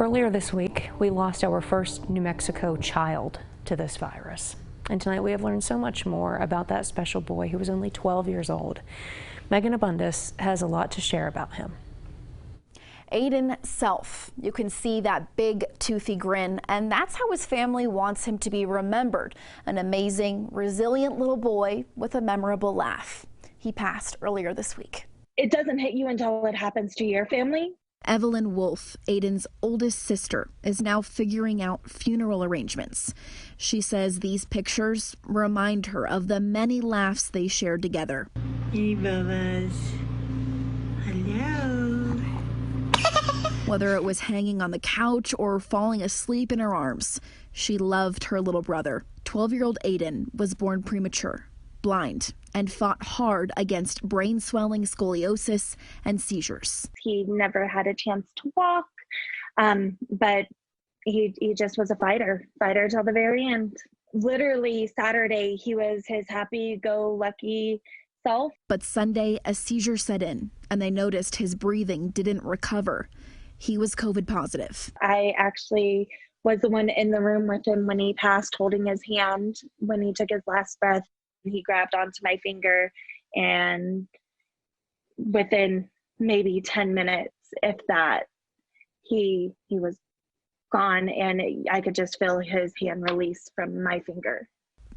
Earlier this week, we lost our first New Mexico child to this virus. And tonight we have learned so much more about that special boy who was only 12 years old. Aedan Selph has a lot to share about him. Aedan Selph. You can see that big toothy grin, and that's how his family wants him to be remembered. An amazing, resilient little boy with a memorable laugh. He passed earlier this week. It doesn't hit you until it happens to your family. Evelyn Wolf, Aedan's oldest sister, is now figuring out funeral arrangements. She says these pictures remind her of the many laughs they shared together. Hey, Bubba's. Hello. Whether it was hanging on the couch or falling asleep in her arms, she loved her little brother. 12-year-old Aedan was born premature, blind, and fought hard against brain swelling, scoliosis, and seizures. He never had a chance to walk, but he just was a fighter till the very end. Literally Saturday, he was his happy-go-lucky self. But Sunday, a seizure set in, and they noticed his breathing didn't recover. He was COVID positive. I actually was the one in the room with him when he passed, holding his hand when he took his last breath. He grabbed onto my finger, and within maybe 10 minutes, if that, he was gone, and I could just feel his hand release from my finger.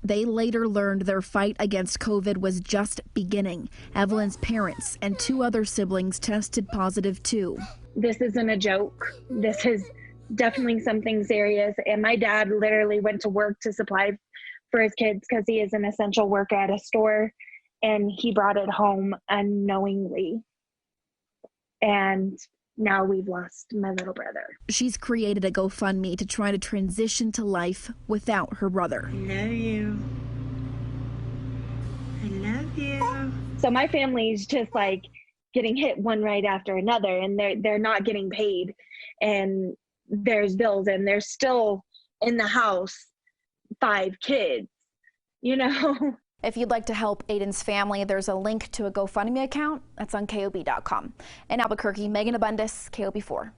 They later learned their fight against COVID was just beginning. Evelyn's parents and 2 other siblings tested positive too. This isn't a joke. This is definitely something serious. And my dad literally went to work to supply for his kids because he is an essential worker at a store, and he brought it home unknowingly. And now we've lost my little brother. She's created a GoFundMe to try to transition to life without her brother. I love you. I love you. So my family's just like getting hit one right after another, and they're not getting paid, and there's bills, and there's still in the house 5 kids, you know. If you'd like to help Aedan's family, there's a link to a GoFundMe account that's on KOB.com. In Albuquerque, Megan Abundis, KOB4.